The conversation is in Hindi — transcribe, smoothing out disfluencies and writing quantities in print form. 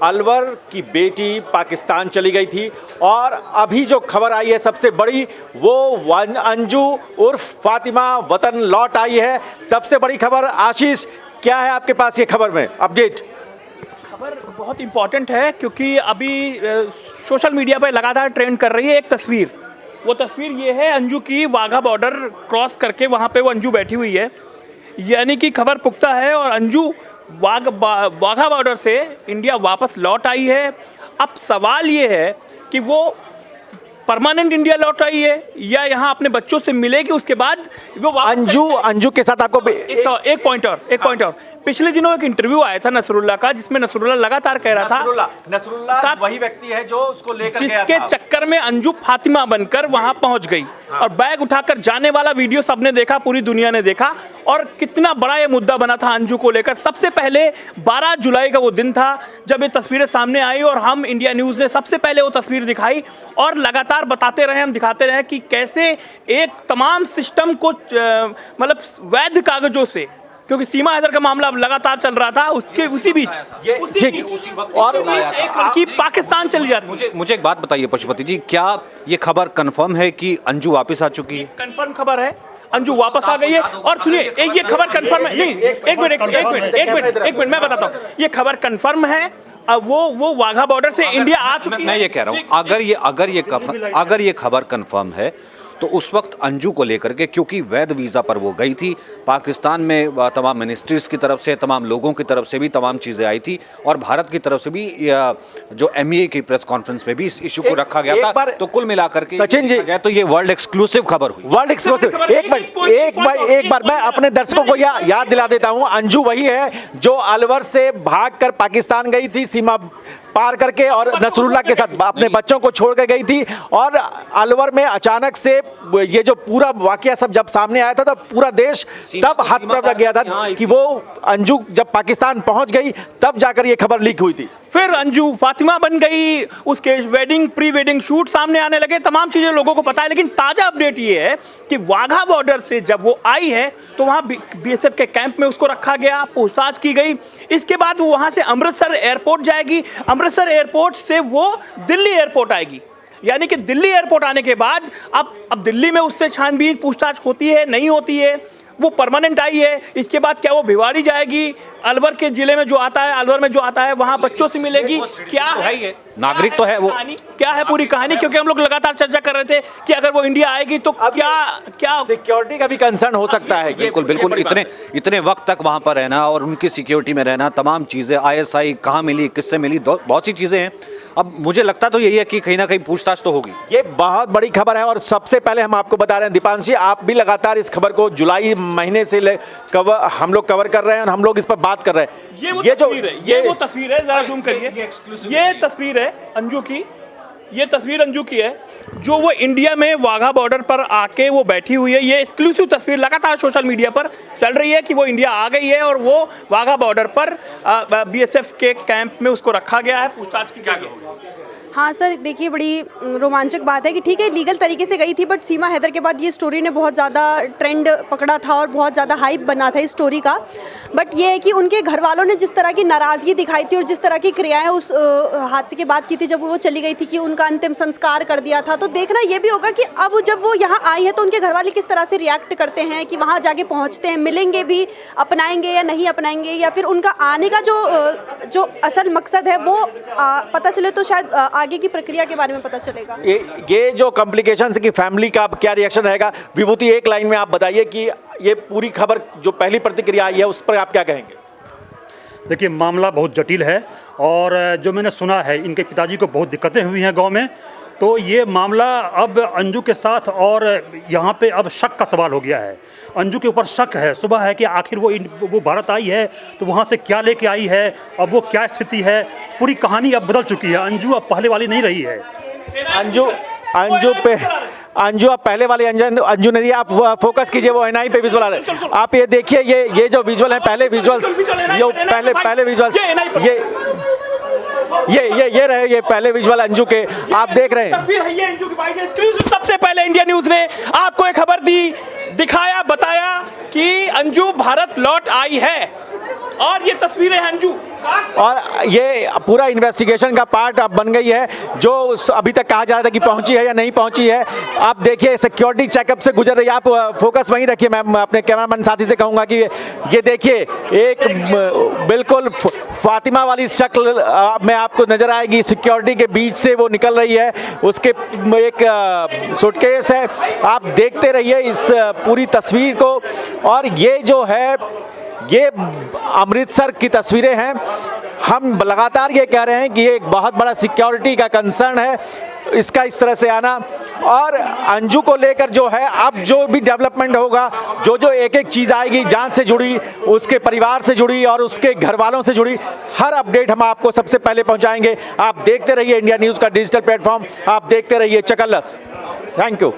अलवर की बेटी पाकिस्तान चली गई थी और अभी जो खबर आई है सबसे बड़ी, वो अंजू उर्फ फातिमा वतन लौट आई है। सबसे बड़ी खबर, आशीष क्या है आपके पास ये खबर में अपडेट? खबर बहुत इंपॉर्टेंट है क्योंकि अभी सोशल मीडिया पर लगातार ट्रेंड कर रही है एक तस्वीर। वो तस्वीर ये है अंजू की, वाघा बॉर्डर क्रॉस करके वहाँ पे वो अंजू बैठी हुई है, यानी कि खबर पुख्ता है और अंजू वाघा बॉर्डर से इंडिया वापस लौट आई है। अब सवाल ये है कि वो परमानेंट इंडिया लौट आई है या यहाँ अपने बच्चों से मिलेगी उसके बाद वो अंजू के साथ आपको एक पॉइंट और पिछले दिनों एक इंटरव्यू आया था नसरुल्लाह का, जिसमें नसरुल्लाह लगातार कह रहा था, नसरुल्लाह वही व्यक्ति है जो उसको लेकर गया था, जिसके चक्कर में अंजू फातिमा बनकर वहां पहुंच गई और बैग उठाकर जाने वाला वीडियो सबने देखा, पूरी दुनिया ने देखा और कितना बड़ा ये मुद्दा बना था अंजू को लेकर। सबसे पहले 12 जुलाई का वो दिन था जब ये तस्वीरें सामने आई और हम इंडिया न्यूज़ ने सबसे पहले वो तस्वीर दिखाई और लगातार बताते रहे, हम दिखाते रहे कि कैसे एक तमाम सिस्टम को मतलब वैध कागजों से, क्योंकि सीमा हैदर का मामला लगातार चल रहा था, उसके उसी बीच और एक लड़की पाकिस्तान चली जाती। मुझे एक बात बताइए पशुपति जी, क्या ये खबर कंफर्म है कि अंजू वापस आ चुकी है? कंफर्म खबर है, अंजू वापस आ गई है। और सुनिए, ये खबर कंफर्म है, नहीं एक मिनट मैं बताता हूँ, ये खबर कंफर्म है। अब वो वाघा बॉर्डर से इंडिया आ चुकी है। मैं ये कह रहा हूँ, अगर ये खबर कंफर्म है तो उस वक्त अंजू को लेकर के, क्योंकि वैध वीज़ा पर वो गई थी पाकिस्तान में, तमाम मिनिस्ट्रीज की तरफ से, तमाम लोगों की तरफ से भी तमाम चीज़ें आई थी और भारत की तरफ से भी जो MEA की प्रेस कॉन्फ्रेंस में भी इस इशू को रखा गया था। तो कुल मिलाकर के सचिन जी, तो ये वर्ल्ड एक्सक्लूसिव खबर हुई। World exclusive. एक बार मैं अपने दर्शकों को याद दिला देता हूं, अंजू वही है जो अलवर से भागकर पाकिस्तान गई थी, सीमा पार करके, और नसरुल्लाह के साथ अपने बच्चों को छोड़ के गई थी। और अलवर में अचानक से ये जो पूरा वाकया सब जब सामने आया था तब पूरा देश तब हाथ पर लग गया था कि वो अंजू जब पाकिस्तान पहुंच गई तब जाकर ये खबर लीक हुई थी। फिर अंजू फातिमा बन गई, उसके प्री वेडिंग शूट सामने आने लगे, तमाम चीज़ें लोगों को पता है। लेकिन ताज़ा अपडेट ये है कि वाघा बॉर्डर से जब वो आई है तो वहाँ BSF के कैंप में उसको रखा गया, पूछताछ की गई। इसके बाद वो वहाँ से अमृतसर एयरपोर्ट जाएगी, अमृतसर एयरपोर्ट से वो दिल्ली एयरपोर्ट आएगी, यानी कि दिल्ली एयरपोर्ट आने के बाद अब दिल्ली में उससे छानबीन पूछताछ होती है नहीं होती है। वो परमानेंट आई है, इसके बाद क्या वो भिवाड़ी जाएगी, अलवर के जिले में जो आता है, अलवर में जो आता है वहाँ बच्चों से मिलेगी, क्या है नागरिक तो है वो, क्या है पूरी कहानी? क्योंकि हम लोग लगातार चर्चा कर रहे थे कि अगर वो इंडिया आएगी तो क्या सिक्योरिटी का भी कंसर्न हो सकता है। बिल्कुल इतने वक्त तक वहाँ पर रहना और उनकी सिक्योरिटी में रहना, तमाम चीज़ें, ISI कहाँ मिली, किससे मिली, बहुत सी चीज़ें हैं। अब मुझे लगता तो यही है कि कहीं ना कहीं पूछताछ तो होगी। ये बहुत बड़ी खबर है और सबसे पहले हम आपको बता रहे हैं, दीपांशी आप भी लगातार इस खबर को जुलाई महीने से हम लोग कवर कर रहे हैं और हम लोग इस पर बात कर रहे हैं। ये वो तस्वीर है, जरा जूम करिए, ये तस्वीर है अंजू की, ये तस्वीर अंजू की है जो वो इंडिया में वाघा बॉर्डर पर आके वो बैठी हुई है। ये एक्सक्लूसिव तस्वीर लगातार सोशल मीडिया पर चल रही है कि वो इंडिया आ गई है और वो वाघा बॉर्डर पर BSF के कैंप में उसको रखा गया है, पूछताछ की गई है। हाँ सर, देखिए बड़ी रोमांचक बात है कि ठीक है लीगल तरीके से गई थी, बट सीमा हैदर के बाद ये स्टोरी ने बहुत ज़्यादा ट्रेंड पकड़ा था और बहुत ज़्यादा हाइप बना था इस स्टोरी का। बट ये है कि उनके घर वालों ने जिस तरह की नाराज़गी दिखाई थी और जिस तरह की क्रियाएं उस हादसे के बाद की थी जब वो चली गई थी कि उनका अंतिम संस्कार कर दिया था, तो देखना ये भी होगा कि अब जब वो यहाँ आई है तो उनके घर वाले किस तरह से रिएक्ट करते हैं, कि वहाँ जाके पहुँचते हैं, मिलेंगे भी, अपनाएंगे या नहीं अपनाएंगे, या फिर उनका आने का जो असल मकसद है वो पता चले तो शायद आगे की प्रक्रिया के बारे में पता चलेगा। ये जो कॉम्प्लिकेशंस की फैमिली का क्या रिएक्शन रहेगा, विभूति एक लाइन में आप बताइए कि ये पूरी खबर जो पहली प्रतिक्रिया आई है उस पर आप क्या कहेंगे? देखिए मामला बहुत जटिल है और जो मैंने सुना है इनके पिताजी को बहुत दिक्कतें हुई हैं गांव में, तो ये मामला अब अंजू के साथ और यहाँ पे अब शक का सवाल हो गया है। अंजू के ऊपर शक है, सुबह है कि आखिर वो भारत आई है तो वहाँ से क्या लेके आई है, अब वो क्या स्थिति है, पूरी कहानी अब बदल चुकी है। अंजू अब पहले वाली नहीं रही है। अंजू आप पहले वाली अंजू नहीं, आप फोकस कीजिए, वो NI पे विजुअल आ रहे हैं। आप ये देखिए, ये जो विजुअल है, पहले विजुअल्स, पहले विजुअल्स, ये रहे, ये पहले विजुअल अंजू के आप देख रहे हैं। सबसे पहले इंडिया न्यूज़ ने आपको एक खबर दी, दिखाया, बताया कि अंजू भारत लौट आई है और ये तस्वीरें हैं अंजू और ये पूरा इन्वेस्टिगेशन का पार्ट अब बन गई है, जो अभी तक कहा जा रहा था कि पहुंची है या नहीं पहुंची है। आप देखिए सिक्योरिटी चेकअप से गुजर रही है। आप फोकस वहीं रखिए, मैं अपने कैमरामैन साथी से कहूँगा कि ये देखिए एक बिल्कुल फातिमा वाली शक्ल में आपको नजर आएगी, सिक्योरिटी के बीच से वो निकल रही है, उसके एक सूटकेस है। आप देखते रहिए इस पूरी तस्वीर को। और ये जो है ये अमृतसर की तस्वीरें हैं। हम लगातार ये कह रहे हैं कि ये एक बहुत बड़ा सिक्योरिटी का कंसर्न है इसका इस तरह से आना। और अंजू को लेकर जो है अब जो भी डेवलपमेंट होगा, जो एक एक चीज़ आएगी जान से जुड़ी, उसके परिवार से जुड़ी और उसके घर वालों से जुड़ी, हर अपडेट हम आपको सबसे पहले पहुंचाएंगे। आप देखते रहिए इंडिया न्यूज़ का डिजिटल प्लेटफॉर्म, आप देखते रहिए चकल्लस। Thank you.